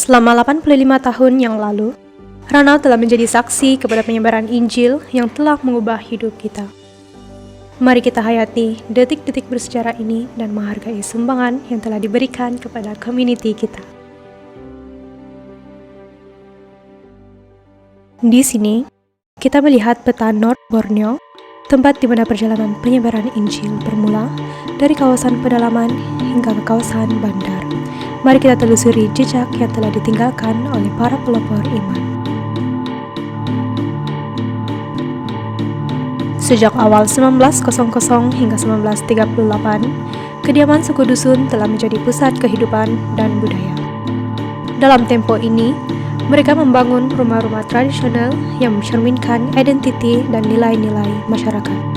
Selama 85 tahun yang lalu, Ranau telah menjadi saksi kepada penyebaran Injil yang telah mengubah hidup kita. Mari kita hayati detik-detik bersejarah ini dan menghargai sumbangan yang telah diberikan kepada komuniti kita. Di sini, kita melihat peta North Borneo, tempat di mana perjalanan penyebaran Injil bermula dari kawasan pedalaman hingga ke kawasan bandar. Mari kita telusuri jejak yang telah ditinggalkan oleh para pelopor iman. Sejak awal 1900 hingga 1938, kediaman suku dusun telah menjadi pusat kehidupan dan budaya. Dalam tempo ini, mereka membangun rumah-rumah tradisional yang mencerminkan identiti dan nilai-nilai masyarakat.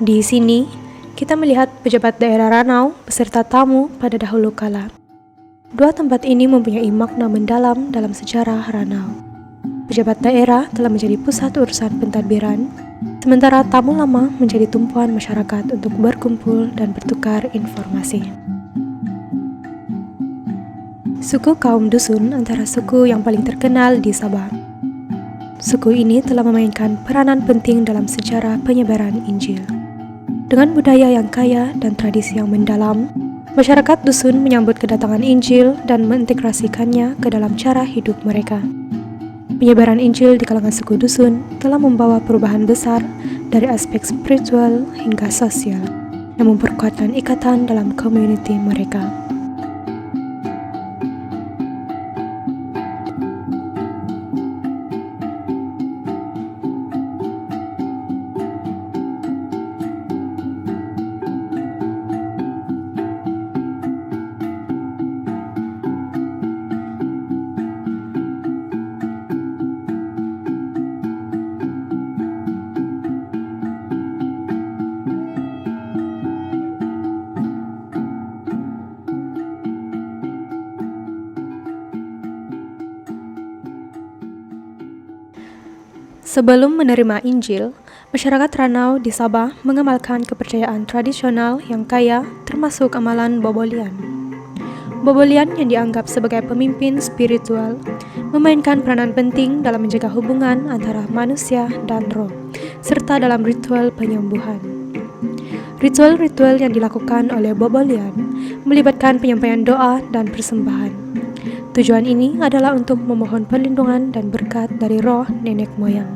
Di sini, kita melihat pejabat daerah Ranau beserta tamu pada dahulu kala. Dua tempat ini mempunyai makna mendalam dalam sejarah Ranau. Pejabat daerah telah menjadi pusat urusan pentadbiran, sementara tamu lama menjadi tumpuan masyarakat untuk berkumpul dan bertukar informasi. Suku kaum dusun antara suku yang paling terkenal di Sabah. Suku ini telah memainkan peranan penting dalam sejarah penyebaran Injil. Dengan budaya yang kaya dan tradisi yang mendalam, masyarakat dusun menyambut kedatangan Injil dan mengintegrasikannya ke dalam cara hidup mereka. Penyebaran Injil di kalangan suku dusun telah membawa perubahan besar dari aspek spiritual hingga sosial, yang memperkuatkan ikatan dalam komuniti mereka. Sebelum menerima Injil, masyarakat Ranau di Sabah mengamalkan kepercayaan tradisional yang kaya, termasuk amalan Bobolian. Bobolian yang dianggap sebagai pemimpin spiritual, memainkan peranan penting dalam menjaga hubungan antara manusia dan roh, serta dalam ritual penyembuhan. Ritual-ritual yang dilakukan oleh Bobolian melibatkan penyampaian doa dan persembahan. Tujuan ini adalah untuk memohon perlindungan dan berkat dari roh nenek moyang.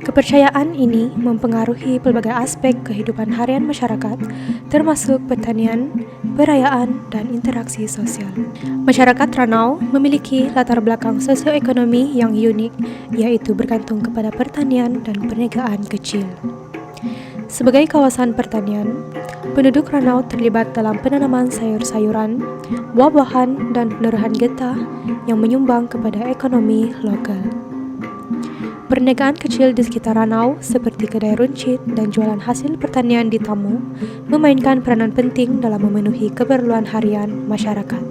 Kepercayaan ini mempengaruhi pelbagai aspek kehidupan harian masyarakat, termasuk pertanian, perayaan, dan interaksi sosial. Masyarakat Ranau memiliki latar belakang sosioekonomi yang unik, yaitu bergantung kepada pertanian dan perniagaan kecil. Sebagai kawasan pertanian, penduduk Ranau terlibat dalam penanaman sayur-sayuran, buah-buahan, dan penerahan getah yang menyumbang kepada ekonomi lokal. Perniagaan kecil di sekitar Ranau seperti kedai runcit dan jualan hasil pertanian di Tamu memainkan peranan penting dalam memenuhi keperluan harian masyarakat.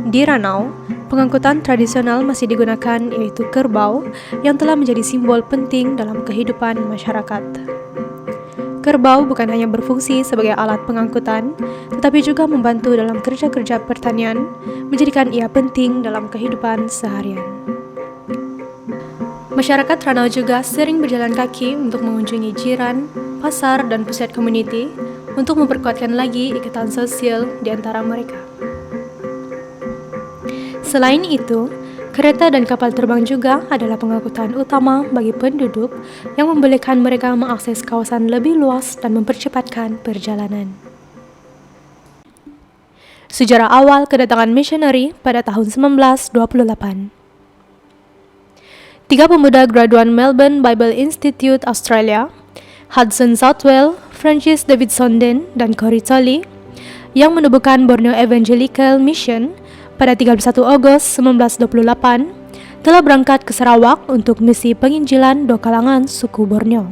Di Ranau, pengangkutan tradisional masih digunakan, yaitu kerbau yang telah menjadi simbol penting dalam kehidupan masyarakat. Kerbau bukan hanya berfungsi sebagai alat pengangkutan, tetapi juga membantu dalam kerja-kerja pertanian, menjadikan ia penting dalam kehidupan seharian. Masyarakat Ranau juga sering berjalan kaki untuk mengunjungi jiran, pasar, dan pusat komuniti untuk memperkuatkan lagi ikatan sosial di antara mereka. Selain itu, kereta dan kapal terbang juga adalah pengangkutan utama bagi penduduk yang membolehkan mereka mengakses kawasan lebih luas dan mempercepatkan perjalanan. Sejarah awal kedatangan misioneri pada tahun 1928. 3 pemuda graduan Melbourne Bible Institute Australia, Hudson Southwell, Francis David Sonden, dan Corey Tolley, yang menubuhkan Borneo Evangelical Mission pada 31 Agustus 1928, telah berangkat ke Sarawak untuk misi penginjilan dua kalangan suku Borneo.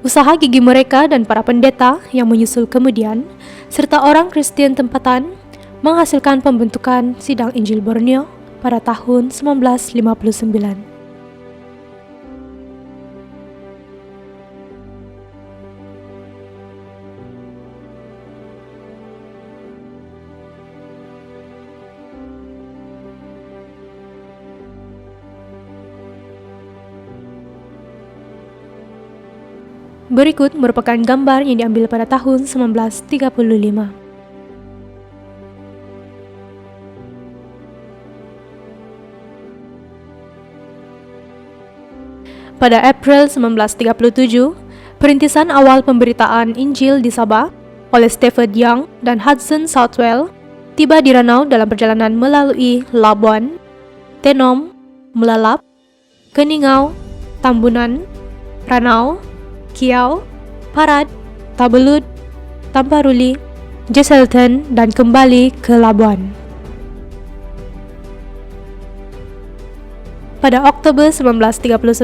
Usaha gigi mereka dan para pendeta yang menyusul kemudian, serta orang Kristen tempatan, menghasilkan pembentukan Sidang Injil Borneo pada tahun 1959. Berikut merupakan gambar yang diambil pada tahun 1935. Pada April 1937, perintisan awal pemberitaan Injil di Sabah oleh Stafford Young dan Hudson Southwell tiba di Ranau dalam perjalanan melalui Labuan, Tenom, Melalap, Keningau, Tambunan, Ranau, Kiau, Parad, Tabelut, Tamparuli, Jesselton, dan kembali ke Labuan. Pada Oktober 1939,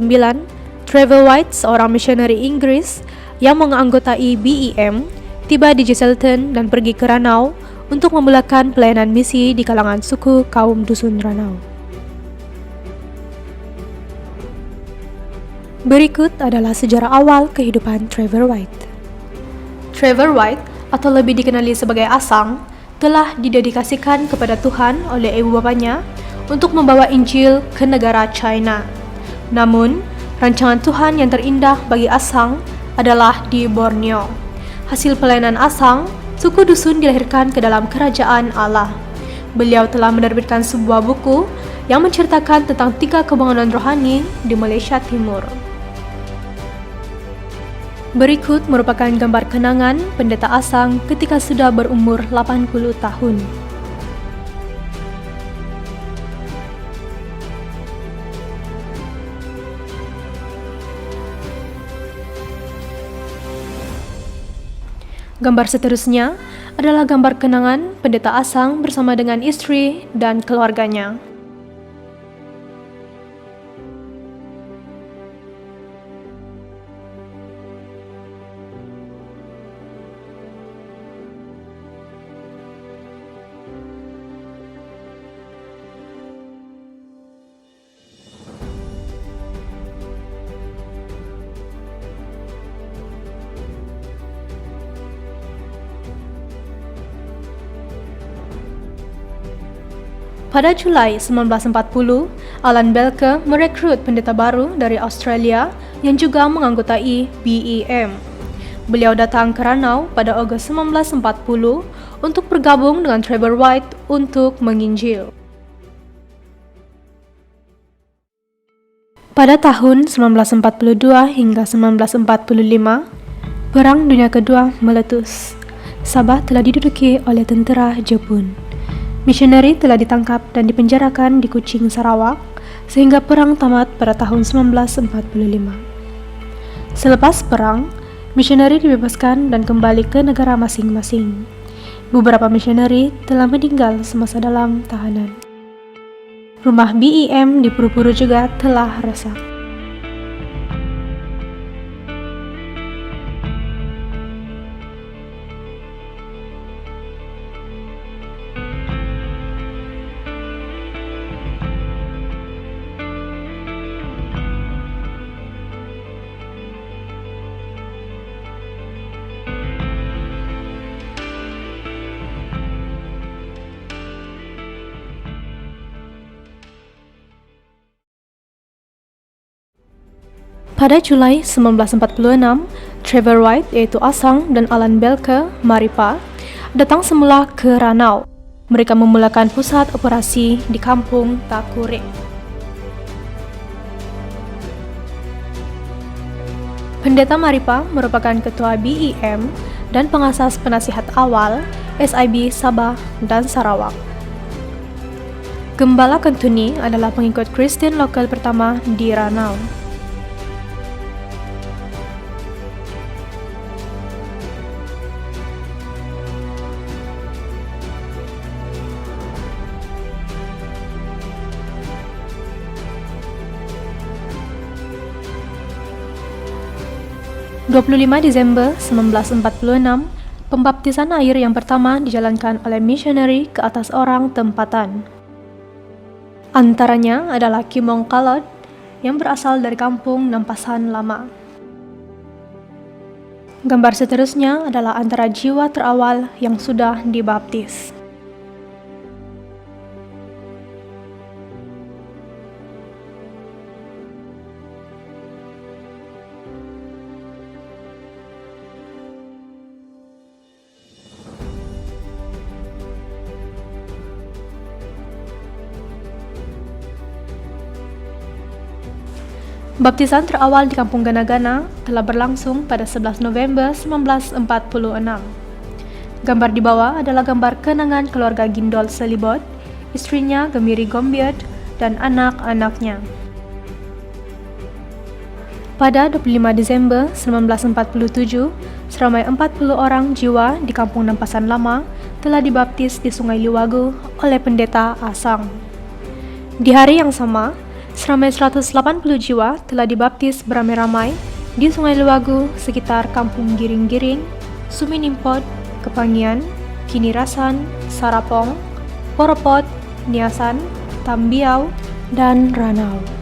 Trevor White, seorang misionari Inggris yang menganggotai BEM, tiba di Jesselton dan pergi ke Ranau untuk memulakan pelayanan misi di kalangan suku kaum dusun Ranau. Berikut adalah sejarah awal kehidupan Trevor White. Trevor White, atau lebih dikenali sebagai Asang, telah didedikasikan kepada Tuhan oleh ibu bapanya untuk membawa Injil ke negara China. Namun, rancangan Tuhan yang terindah bagi Asang adalah di Borneo. Hasil pelayanan Asang, suku dusun dilahirkan ke dalam kerajaan Allah. Beliau telah menerbitkan sebuah buku yang menceritakan tentang 3 kebangunan rohani di Malaysia Timur. Berikut merupakan gambar kenangan pendeta Asang ketika sudah berumur 80 tahun. Gambar seterusnya adalah gambar kenangan pendeta Asang bersama dengan istri dan keluarganya. Pada Julai 1940, Alan Belke merekrut pendeta baru dari Australia yang juga menganggotai BEM. Beliau datang ke Ranau pada Ogos 1940 untuk bergabung dengan Trevor White untuk menginjil. Pada tahun 1942 hingga 1945, Perang Dunia Kedua meletus. Sabah telah diduduki oleh tentera Jepun. Misionari telah ditangkap dan dipenjarakan di Kuching, Sarawak, sehingga perang tamat pada tahun 1945. Selepas perang, misionari dibebaskan dan kembali ke negara masing-masing. Beberapa misionari telah meninggal semasa dalam tahanan. Rumah BEM di Puru-Puru juga telah rusak. Pada Julai 1946, Trevor White yaitu Asang dan Alan Belke, Maripa, datang semula ke Ranau. Mereka memulakan pusat operasi di kampung Takure. Pendeta Maripa merupakan ketua BEM dan pengasas penasihat awal SIB Sabah dan Sarawak. Gembala Kentuni adalah pengikut Kristen lokal pertama di Ranau. 25 Desember 1946, pembaptisan air yang pertama dijalankan oleh misioneri ke atas orang tempatan. Antaranya adalah Kimong Kalot yang berasal dari kampung Nampasan Lama. Gambar seterusnya adalah antara jiwa terawal yang sudah dibaptis. Baptisan terawal di Kampung Gana-Gana telah berlangsung pada 11 November 1946. Gambar di bawah adalah gambar kenangan keluarga Gindol Selibot, istrinya Gemiri Gombiot, dan anak-anaknya. Pada 25 Desember 1947, seramai 40 orang jiwa di Kampung Nampasan Lama telah dibaptis di Sungai Liwagu oleh pendeta Asang. Di hari yang sama, seramai 180 jiwa telah dibaptis beramai-ramai di Sungai Liwagu sekitar Kampung Giring-Giring, Suminimpot, Kepangian, Kinirasan, Sarapong, Poropot, Niasan, Tambiau, dan Ranau.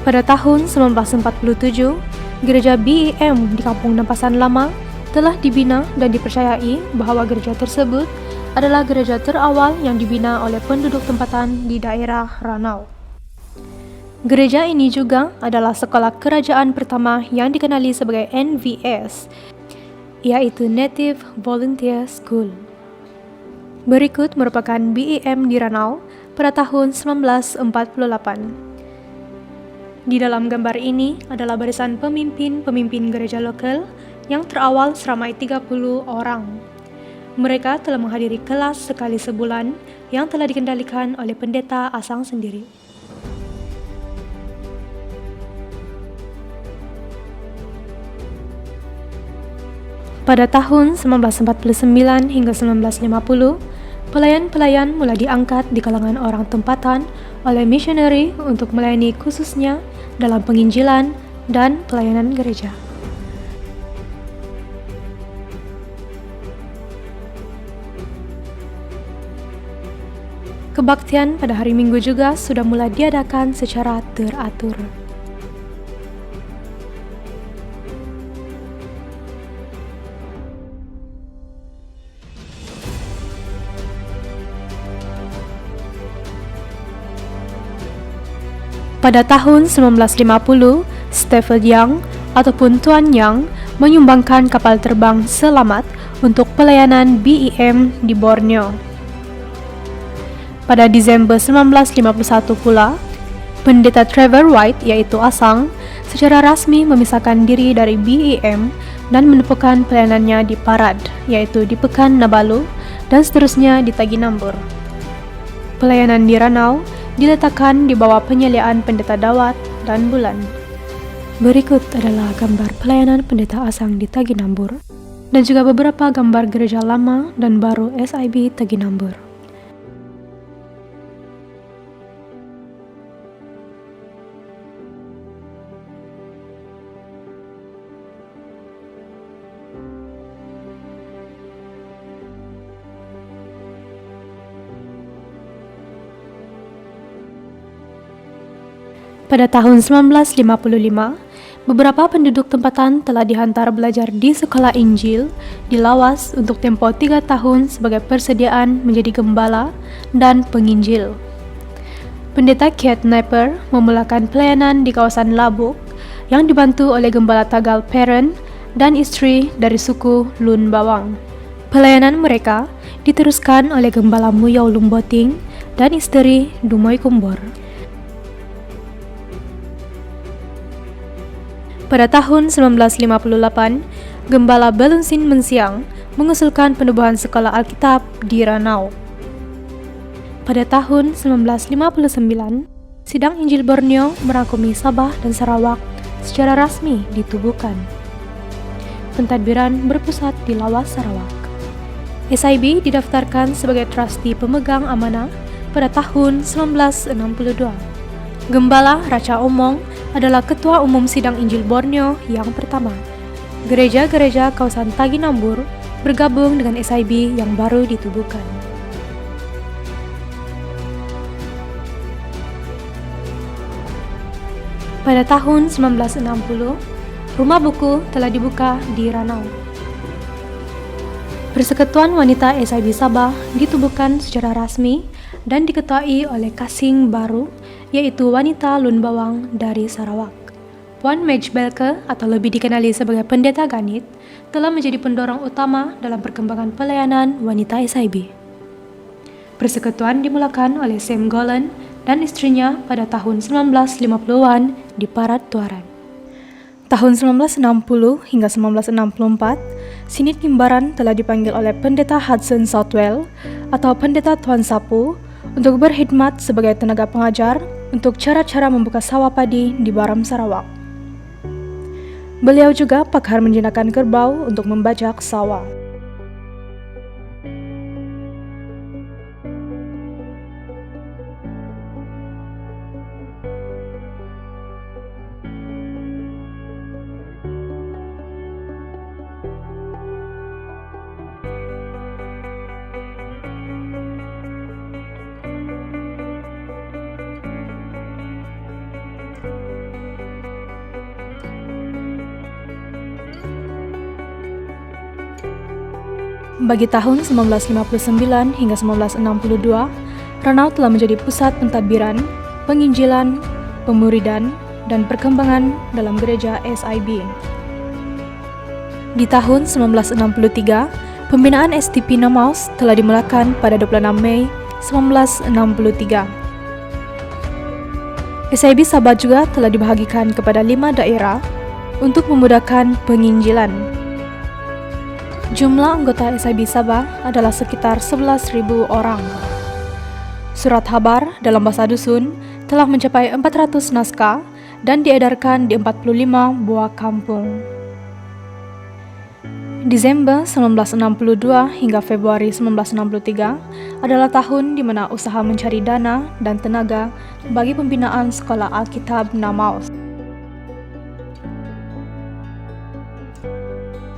Pada tahun 1947, gereja BEM di Kampung Nampasan Lama telah dibina dan dipercayai bahwa gereja tersebut adalah gereja terawal yang dibina oleh penduduk tempatan di daerah Ranau. Gereja ini juga adalah sekolah kerajaan pertama yang dikenali sebagai NVS, yaitu Native Volunteer School. Berikut merupakan BEM di Ranau pada tahun 1948. Di dalam gambar ini adalah barisan pemimpin-pemimpin gereja lokal yang terawal seramai 30 orang. Mereka telah menghadiri kelas sekali sebulan yang telah dikendalikan oleh pendeta Asang sendiri. Pada tahun 1949 hingga 1950, pelayan-pelayan mulai diangkat di kalangan orang tempatan oleh misioneri untuk melayani khususnya dalam penginjilan dan pelayanan gereja. Kebaktian pada hari Minggu juga sudah mulai diadakan secara teratur. Pada tahun 1950, Stephen Young ataupun Tuan Young menyumbangkan kapal terbang selamat untuk pelayanan BEM di Borneo. Pada Desember 1951 pula, pendeta Trevor White yaitu Asang secara rasmi memisahkan diri dari BEM dan menepukan pelayanannya di Parad, yaitu di Pekan Nabalu, dan seterusnya di Taginambur. Pelayanan di Ranau diletakkan di bawah penyeliaan pendeta Dawat dan Bulan. Berikut adalah gambar pelayanan pendeta Asang di Taginambur dan juga beberapa gambar gereja lama dan baru SIB Taginambur. Pada tahun 1955, beberapa penduduk tempatan telah dihantar belajar di sekolah Injil di Lawas untuk tempo 3 tahun sebagai persediaan menjadi gembala dan penginjil. Pendeta Keith Napier memulakan pelayanan di kawasan Labuk yang dibantu oleh gembala Tagal Peren dan istri dari suku Lun Bawang. Pelayanan mereka diteruskan oleh gembala Muyau Lumboting dan istri Dumoy Kumbor. Pada tahun 1958, Gembala Belunsin Mensiang mengusulkan penubuhan sekolah Alkitab di Ranau. Pada tahun 1959, Sidang Injil Borneo merangkumi Sabah dan Sarawak secara rasmi ditubuhkan. pentadbiran berpusat di Lawas, Sarawak. SIB didaftarkan sebagai trustee pemegang amanah pada tahun 1962. Gembala Raja Omong adalah Ketua Umum Sidang Injil Borneo yang pertama. Gereja-gereja kawasan Tagi Nambur bergabung dengan SIB yang baru ditubuhkan. Pada tahun 1960, rumah buku telah dibuka di Ranau. Persekutuan Wanita SIB Sabah ditubuhkan secara rasmi dan diketuai oleh Kasing baru, yaitu wanita Lun Bawang dari Sarawak. Puan Mej Belke, atau lebih dikenali sebagai Pendeta Ganit, telah menjadi pendorong utama dalam perkembangan pelayanan wanita SIB. Persekutuan dimulakan oleh Sam Golan dan istrinya pada tahun 1950-an di Parat Tuaran. Tahun 1960 hingga 1964, Sinit Kimbaran telah dipanggil oleh Pendeta Hudson Southwell atau Pendeta Tuan Sapu untuk berkhidmat sebagai tenaga pengajar untuk cara-cara membuka sawah padi di Baram, Sarawak. Beliau juga pakar menjinakkan kerbau untuk membajak sawah. Bagi tahun 1959 hingga 1962, Ranau telah menjadi pusat pentadbiran, penginjilan, pemuridan, dan perkembangan dalam gereja SIB. Di tahun 1963, pembinaan STP Namaus telah dimulakan pada 26 Mei 1963. SIB Sabah juga telah dibahagikan kepada 5 daerah untuk memudahkan penginjilan. Jumlah anggota SIB Sabah adalah sekitar 11.000 orang. Surat khabar dalam bahasa dusun telah mencapai 400 naskah dan diedarkan di 45 buah kampung. Desember 1962 hingga Februari 1963 adalah tahun di mana usaha mencari dana dan tenaga bagi pembinaan sekolah Alkitab Namaus.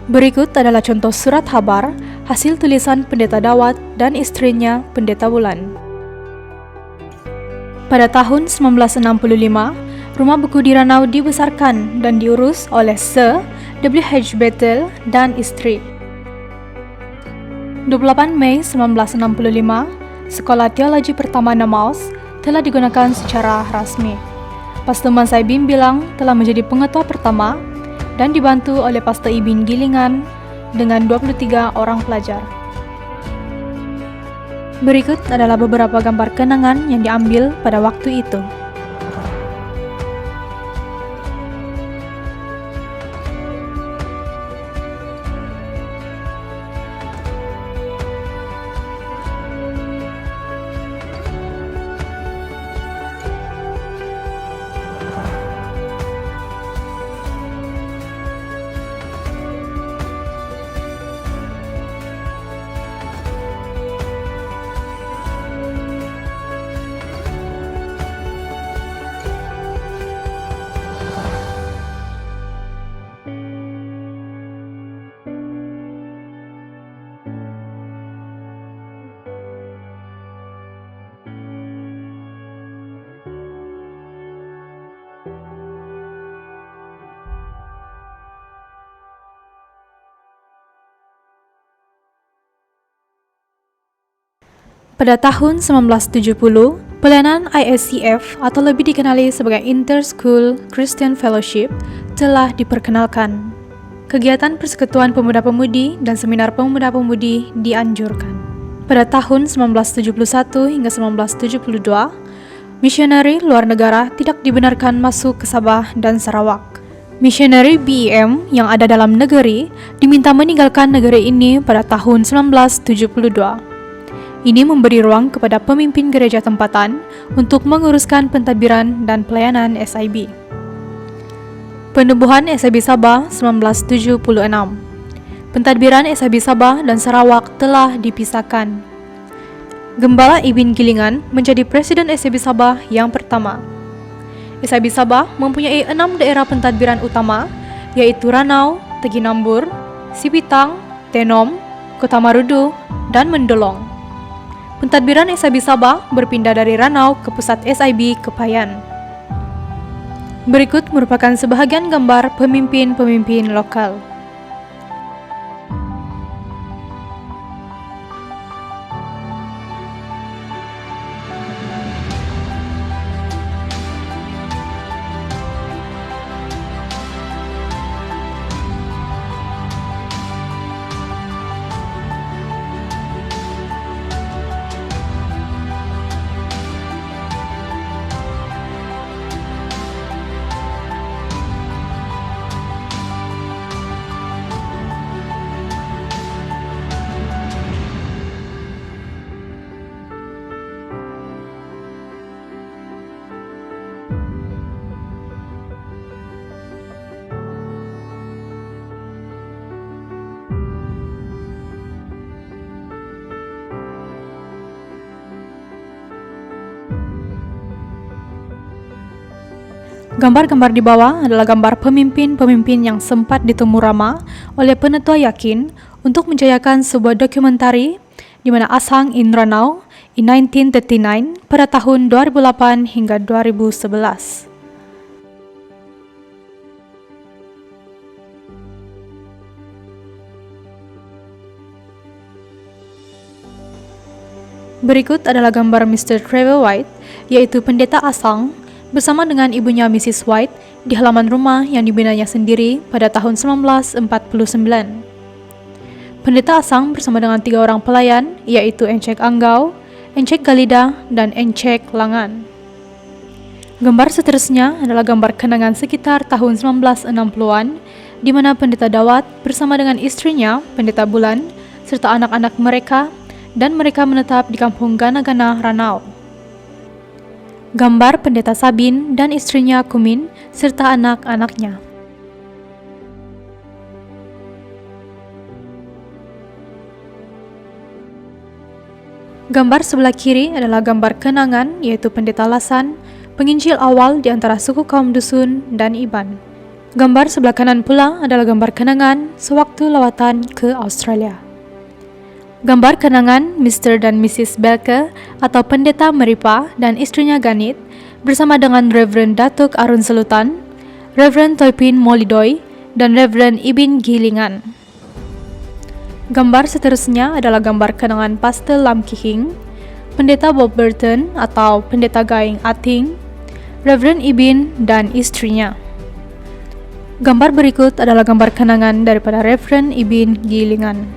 Berikut adalah contoh surat khabar hasil tulisan Pendeta Dawat dan istrinya Pendeta Wulan. Pada tahun 1965, rumah buku di Ranau dibesarkan dan diurus oleh Sir W.H. Bethel dan istri. 28 Mei 1965, Sekolah Teologi Pertama Namaus telah digunakan secara rasmi. Pastor Mansai Bimbilang telah menjadi pengetua pertama dan dibantu oleh Pastor Ibin Gilingan dengan 23 orang pelajar. Berikut adalah beberapa gambar kenangan yang diambil pada waktu itu. Pada tahun 1970, pelayanan ISCF atau lebih dikenali sebagai Inter-School Christian Fellowship telah diperkenalkan. Kegiatan Persekutuan Pemuda-Pemudi dan Seminar Pemuda-Pemudi dianjurkan. Pada tahun 1971 hingga 1972, misionari luar negara tidak dibenarkan masuk ke Sabah dan Sarawak. Misionari BEM yang ada dalam negeri diminta meninggalkan negeri ini pada tahun 1972. Ini memberi ruang kepada pemimpin gereja tempatan untuk menguruskan pentadbiran dan pelayanan SIB. Penubuhan SIB Sabah 1976. Pentadbiran SIB Sabah dan Sarawak telah dipisahkan. Gembala Ibin Gilingan menjadi Presiden SIB Sabah yang pertama. SIB Sabah mempunyai 6 daerah pentadbiran utama, yaitu Ranau, Teginambur, Sipitang, Tenom, Kota Marudu, dan Mendolong. Pentadbiran SIB Sabah berpindah dari Ranau ke pusat SIB Kepayan. Berikut merupakan sebahagian gambar pemimpin-pemimpin lokal. Gambar-gambar di bawah adalah gambar pemimpin-pemimpin yang sempat ditemu Rama oleh Penetua Yakin untuk menjayakan sebuah dokumentari di mana Asang in Ranau in 1939 pada tahun 2008 hingga 2011. Berikut adalah gambar Mr. Trevor White, yaitu pendeta Asang, bersama dengan ibunya Mrs. White di halaman rumah yang dibinanya sendiri pada tahun 1949. Pendeta Asang bersama dengan 3 orang pelayan, yaitu Encik Anggau, Encik Galida, dan Encik Langan. Gambar seterusnya adalah gambar kenangan sekitar tahun 1960-an, di mana Pendeta Dawat bersama dengan istrinya, Pendeta Bulan, serta anak-anak mereka, dan mereka menetap di kampung Gana-Gana, Ranau. Gambar Pendeta Sabin dan istrinya Kumin serta anak-anaknya. Gambar sebelah kiri adalah gambar kenangan, yaitu Pendeta Lasan, penginjil awal di antara suku kaum Dusun dan Iban. Gambar sebelah kanan pula adalah gambar kenangan sewaktu lawatan ke Australia. Gambar kenangan Mr. dan Mrs. Belke atau Pendeta Meripa dan istrinya Ganit bersama dengan Reverend Datuk Arun Selutan, Reverend Toipin Molidoy, dan Reverend Ibin Gilingan. Gambar seterusnya adalah gambar kenangan Pastor Lam Kihing, Pendeta Bob Burton atau Pendeta Gaing Ating, Reverend Ibin, dan istrinya. Gambar berikut adalah gambar kenangan daripada Reverend Ibin Gilingan.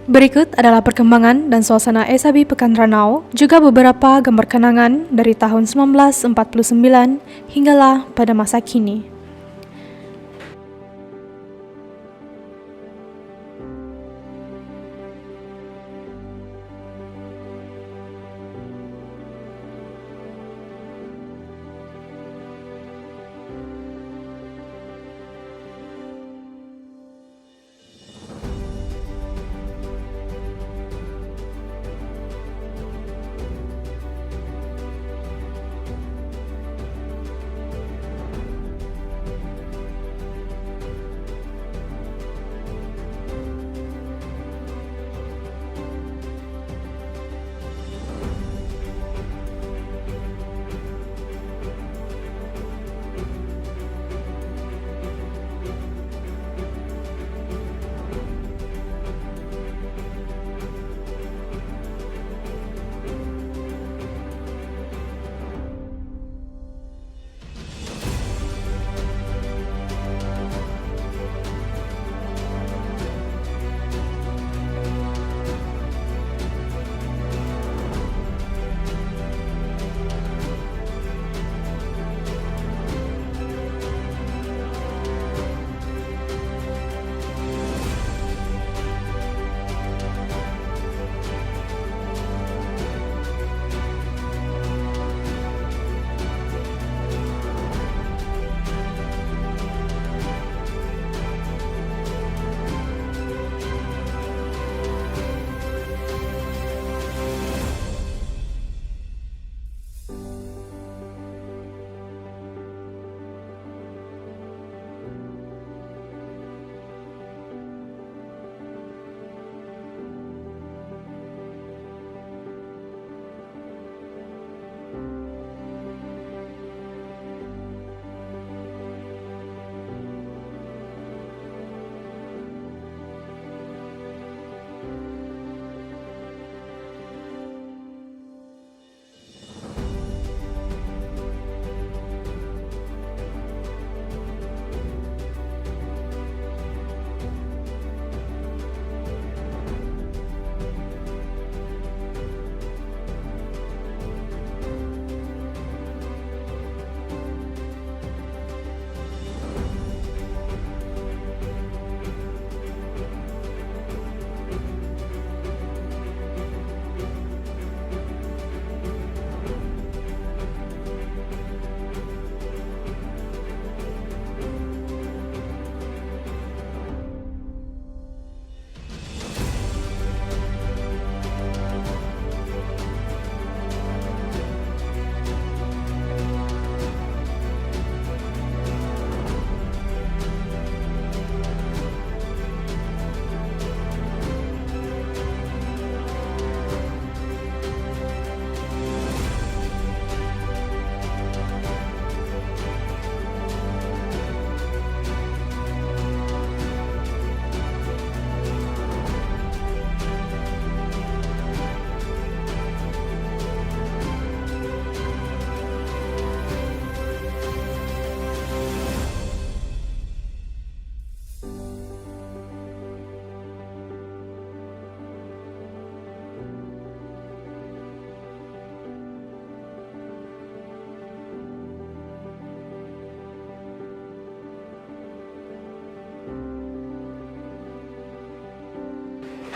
Berikut adalah perkembangan dan suasana SAB Pekan Ranau, juga beberapa gambar kenangan dari tahun 1949 hinggalah pada masa kini.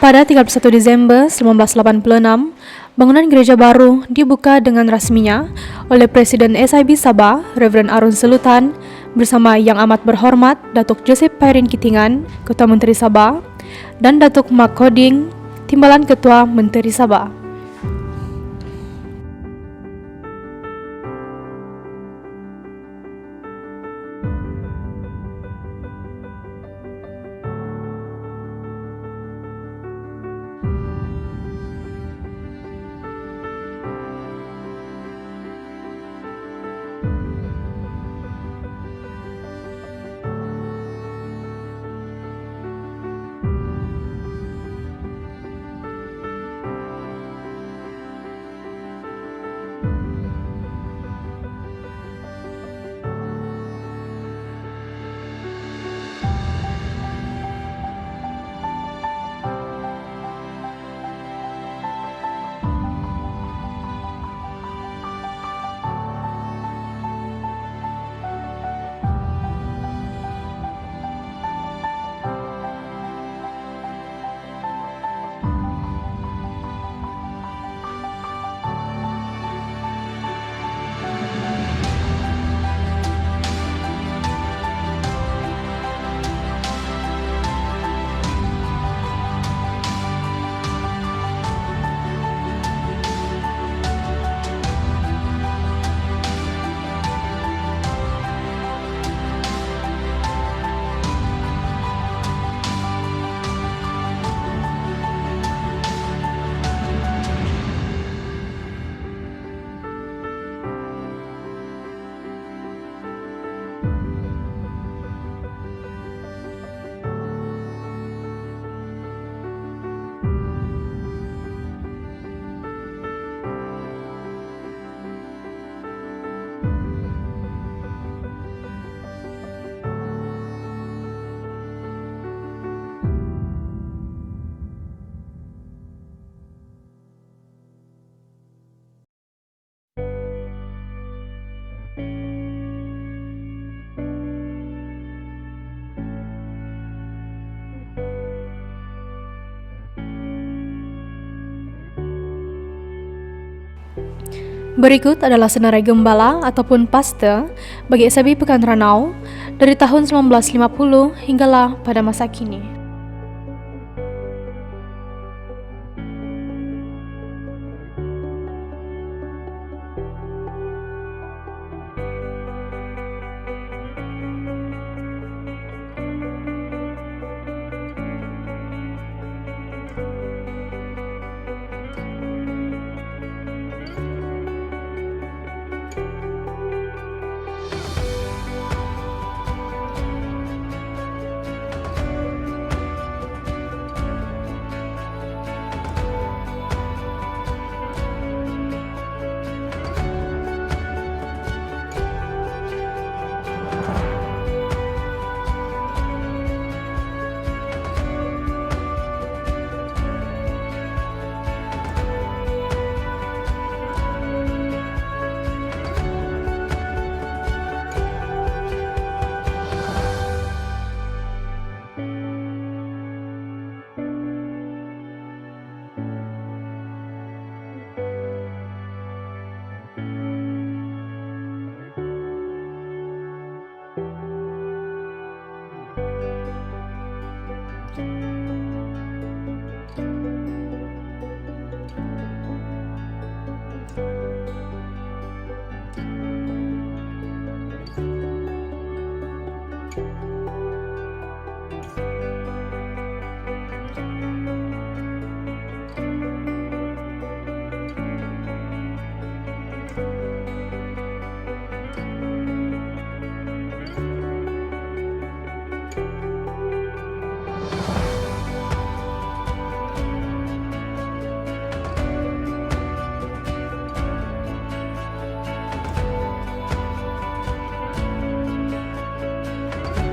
Pada 31 Desember 1986, bangunan gereja baru dibuka dengan resminya oleh Presiden SIB Sabah, Reverend Arun Selutan, bersama Yang Amat Berhormat Datuk Joseph Pairin Kitingan, Ketua Menteri Sabah, dan Datuk Mak Koding, Timbalan Ketua Menteri Sabah. Berikut adalah senarai gembala ataupun paste bagi SIB Pekan Ranau dari tahun 1950 hinggalah pada masa kini.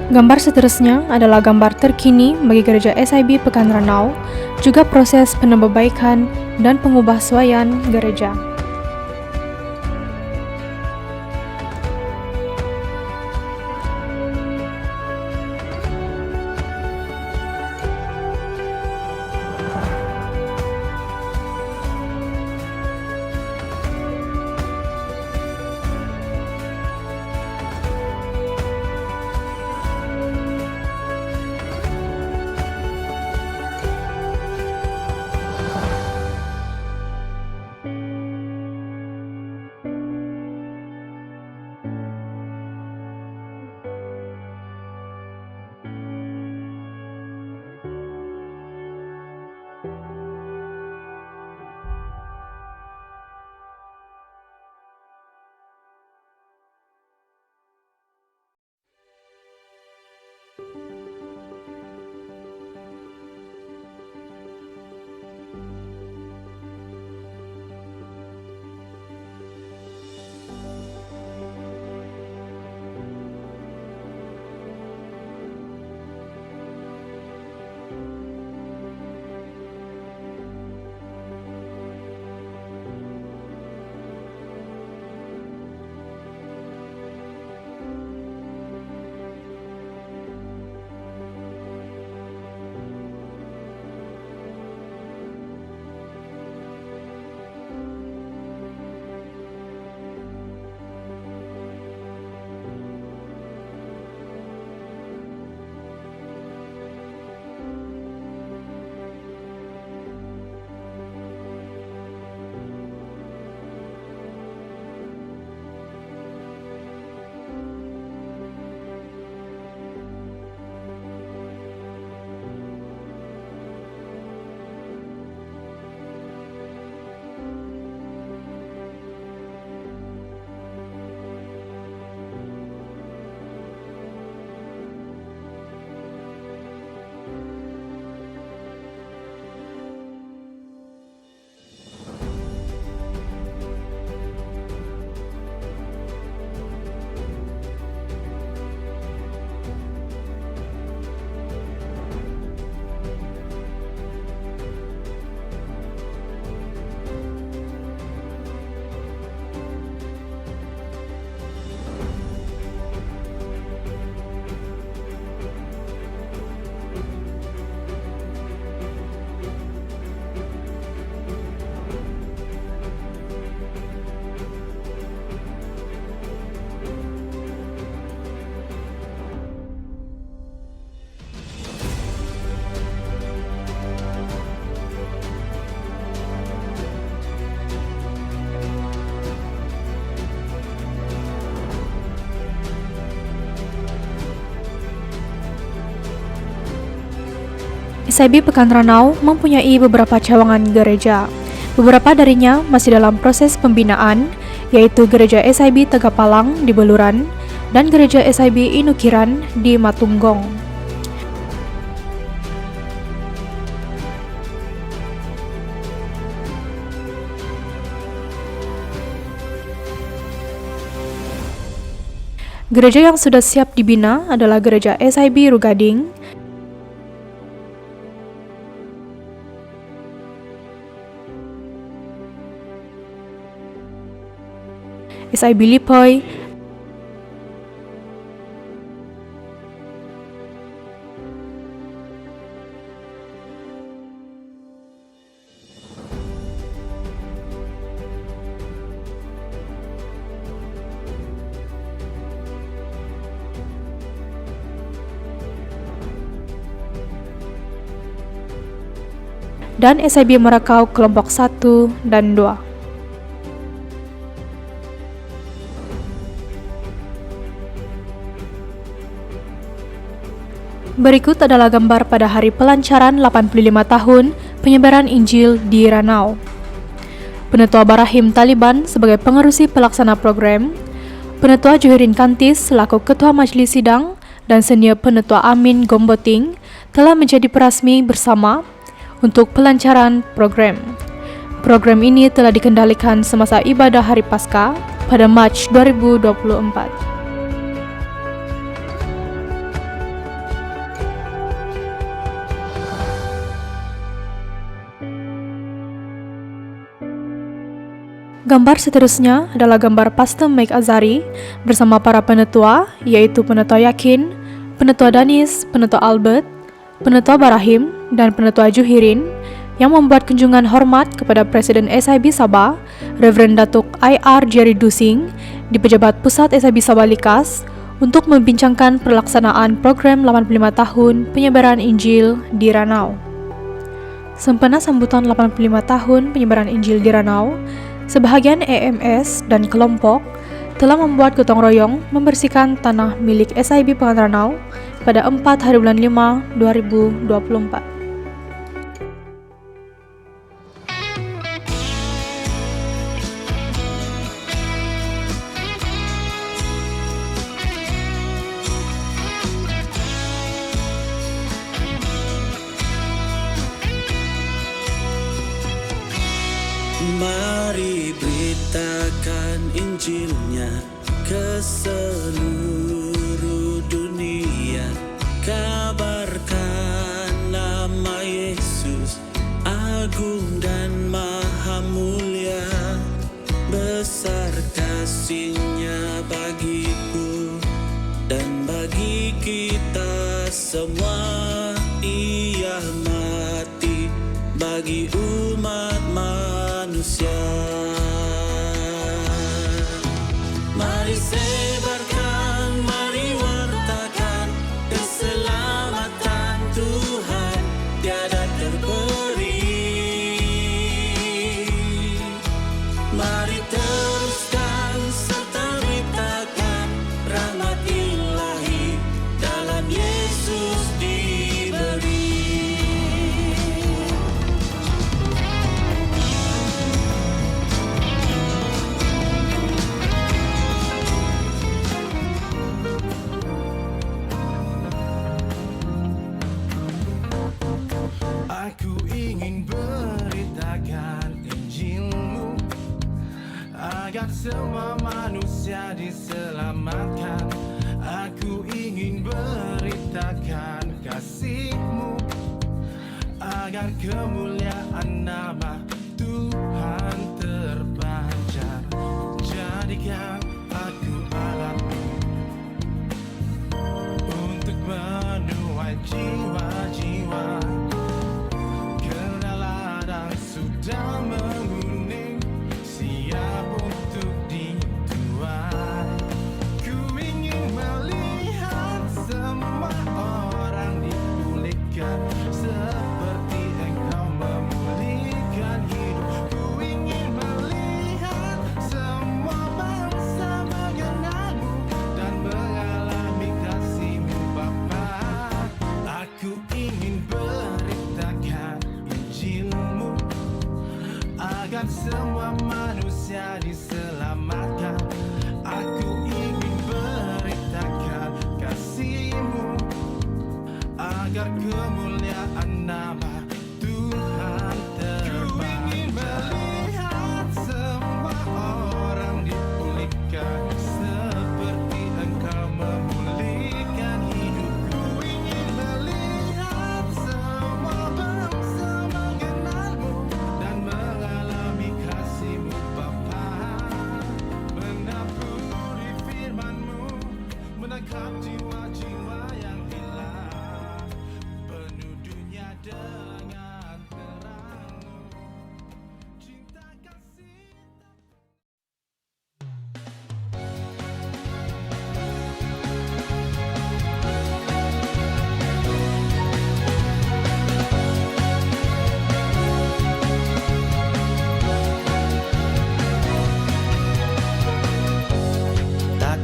Gambar seterusnya adalah gambar terkini bagi gereja SIB Pekan Ranau, juga proses penambahbaikan dan pengubahsuaian gereja. SIB Pekan Ranau mempunyai beberapa cawangan gereja. Beberapa darinya masih dalam proses pembinaan, yaitu Gereja SIB Tegapalang di Beluran dan Gereja SIB Inukiran di Matunggong. Gereja yang sudah siap dibina adalah Gereja SIB Rugading, SIB Lipoy, dan SIB Merakau kelompok 1 dan 2. Berikut adalah gambar pada hari pelancaran 85 tahun penyebaran Injil di Ranau. Penetua Barahim Taliban sebagai pengerusi pelaksana program, Penetua Juhirin Kantis selaku Ketua Majelis Sidang, dan Senior Penetua Amin Gomboting telah menjadi perasmi bersama untuk pelancaran program. Program ini telah dikendalikan semasa ibadah Hari Paskah pada Mac 2024. Gambar seterusnya adalah gambar Pastor Mike Azari bersama para penetua, yaitu Penetua Yakin, Penetua Danis, Penetua Albert, Penetua Barahim, dan Penetua Juhirin yang membuat kunjungan hormat kepada Presiden SIB Sabah, Reverend Datuk IR Jerry Dusing, di Pejabat Pusat SIB Sabah Likas untuk membincangkan pelaksanaan program 85 tahun penyebaran Injil di Ranau. Sempena sambutan 85 tahun penyebaran Injil di Ranau, sebahagian EMS dan kelompok telah membuat gotong royong membersihkan tanah milik SIB Pekan Ranau pada 4 hari bulan 5 2024. Mari beritakan Injilnya ke seluruh dunia. Kabarkan nama Yesus, agung dan maha mulia. Besar kasih-Nya bagiku dan bagi kita semua. Ia mati bagi umat manusia. Mari sebarkan, mari wartakan keselamatan Tuhan tiada terberi. Mari teruskan serta beritakan rahmat ilahi dalam Yesus diberi. Aku ingin beritakan Injil-Mu agar semua manusia diselamatkan. Aku ingin beritakan kasih-Mu agar kemuliaan nama Tuhan terpancar. Jadikan aku alatmu untuk menuai jiwa-jiwa. Sudah menguning, siap untuk dituai. Ku ingin melihat semua orang dipulihkan seperti Engkau memulihkan hidup. Ku ingin melihat semua bangsa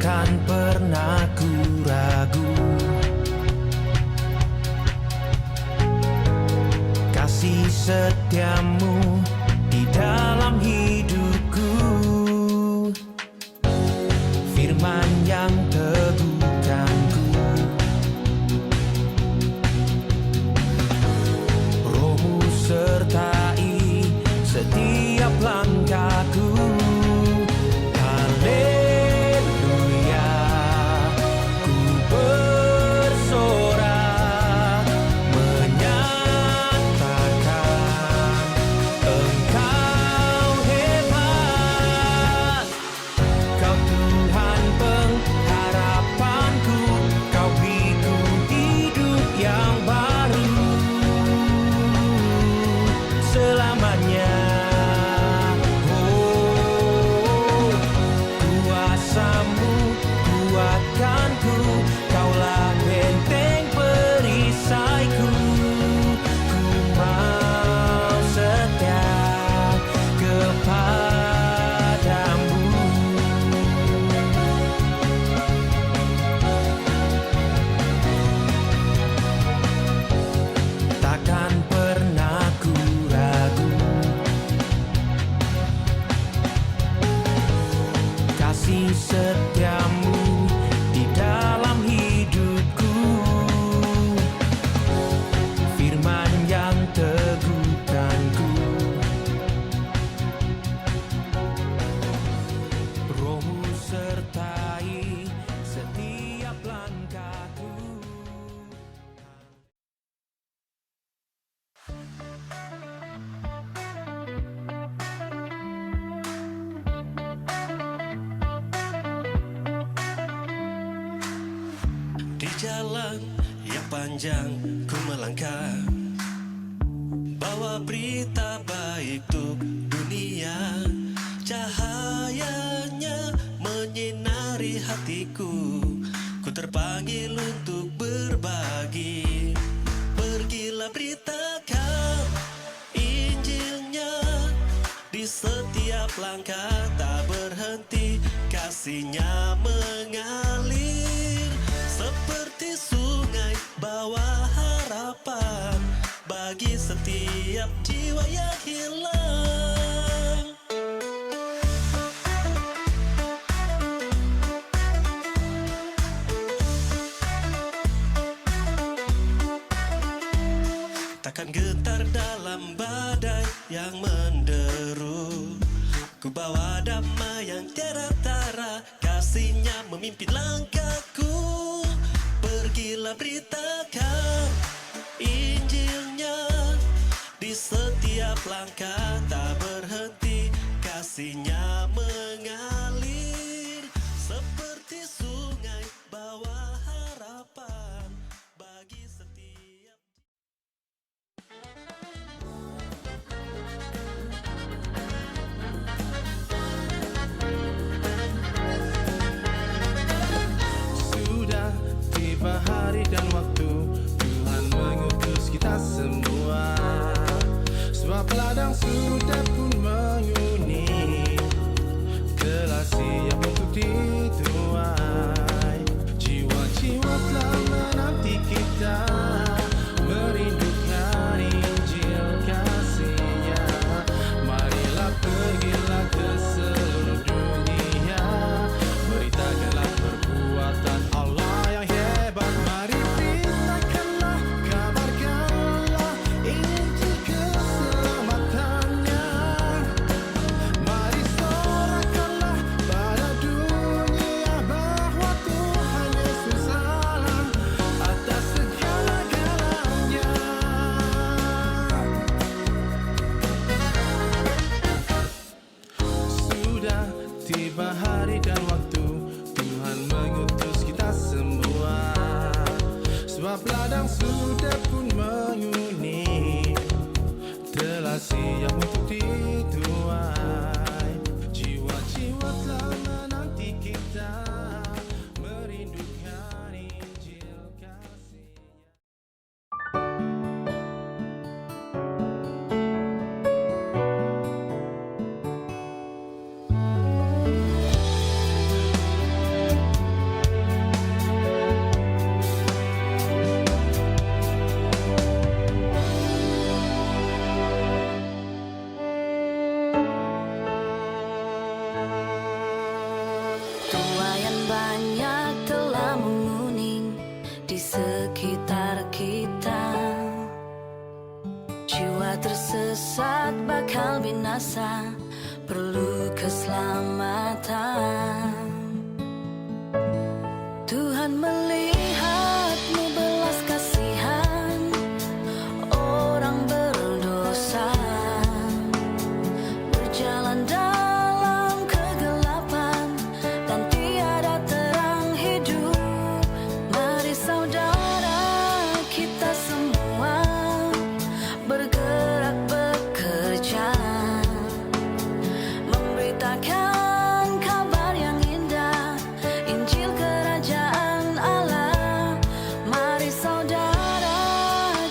takkan pernah ku ragu. Kasih setiamu di dalam hidupku, firman yang teguhkanku, Rohmu sertai setiap langkahku. Haleluya, ku bersorak menyatakan Engkau hebat. Kau Tuhan pengharapanku, Kau beriku hidup yang baru selamanya. Oh, kuasamu kuatkanku, Kaulah benteng perisaiku. Ku mau setia kepadamu. Takkan pernah ku ragu. Kasih setiamu di dalam hidupku, firman yang teguhkanku, Rohmu sertai setiap langkahku. Di jalan yang panjang ku melangkah, bawa berita baik untuk dunia. Cahayanya menyinari hatiku, ku terpanggil untuk berbagi. Pergilah beritakan Injilnya, di setiap langkah tak berhenti. Kasihnya mengalir seperti sungai, bawa harapan bagi setiap jiwa yang hilang. Takkan gentar dalam badai yang menderu, ku bawa damai yang tiada tara. Kasihnya memimpin langkahku. Pergilah beritakan Injilnya, di setiap langkah tak berhenti. Kasihnya mengalir seperti sungai, bawa harapan bagi setiap. Sudah tiba hari dan waktu Tuhan mengutus kita semua, sebab ladang sudah pun menguning, telah siap untuk dituai. Jiwa-jiwa telah menanti kita, merindukan Injil kasih-Nya. Marilah pergilah ke seluruh dunia, beritakanlah perbuatan Allah yang hebat. Mari beritakanlah, kabarkanlah Injil keselamatannya. Mari sorakanlah pada dunia bahwa Tuhan Yesus Allah atas segala-galanya. Sudah tiba hari dan waktu Tuhan mengutus kita semua, sebab ladang sudah pun menguning, telah siap untuk dituai. Jiwa-jiwa telah menanti kita, merindukan Injil kasih-Nya. bakal binasa, perlu keselamatan. Tuhan melihatmu belas kasihan orang berdosa, berjalan dalam kegelapan dan tiada terang hidup. Mari saudara kita semua bergerak bekerja, memberitakan kabar yang indah, Injil Kerajaan Allah. Mari saudara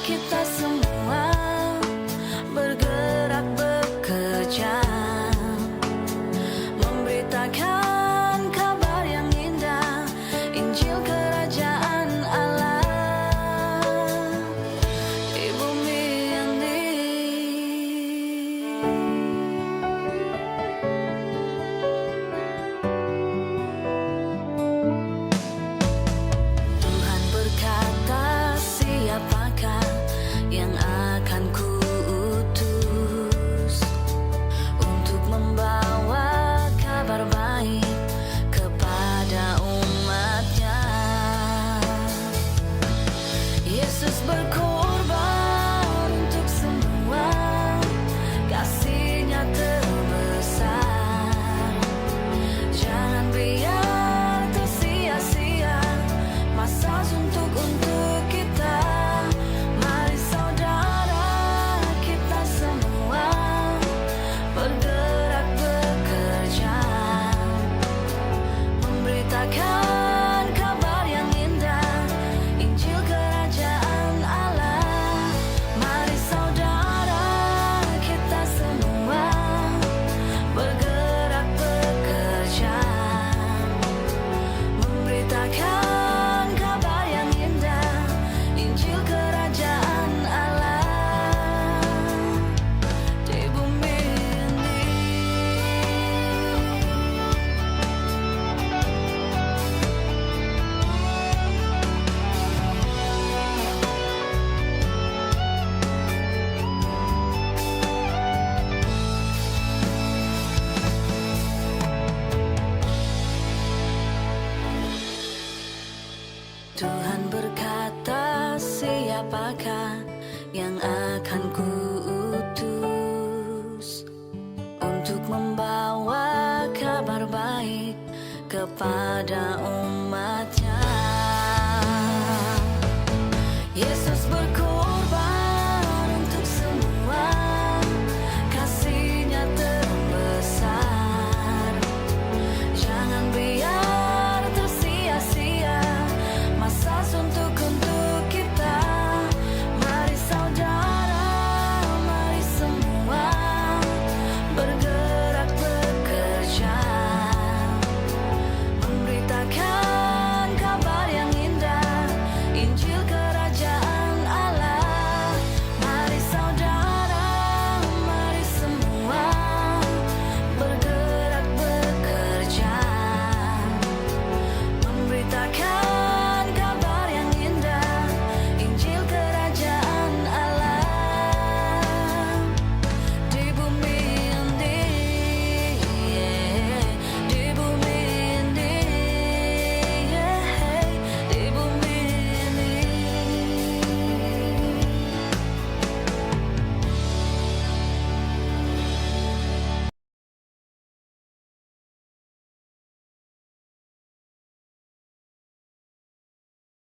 kita semua bergerak bekerja, memberitakan kabar yang indah, Injil Kerajaan Allah di bumi ini. Tuhan berkata, siapakah yang akan kuutus untuk membawa kabar baik kepada umatnya. Yesus berkorban untuk semua, kasih-Nya terbesar. Jangan biar tersia-sia masa suntuk untuk kita. Mari saudara kita semua bergerak bekerja, memberitakan kabar yang indah, Injil Kerajaan Allah. Mari saudara kita semua bergerak bekerja, memberitakan kabar yang indah, Injil Kerajaan Allah di bumi ini. Tuhan berkata, siapakah yang akan kuutus untuk membawa kabar baik kepada umatnya. Yesus berkata,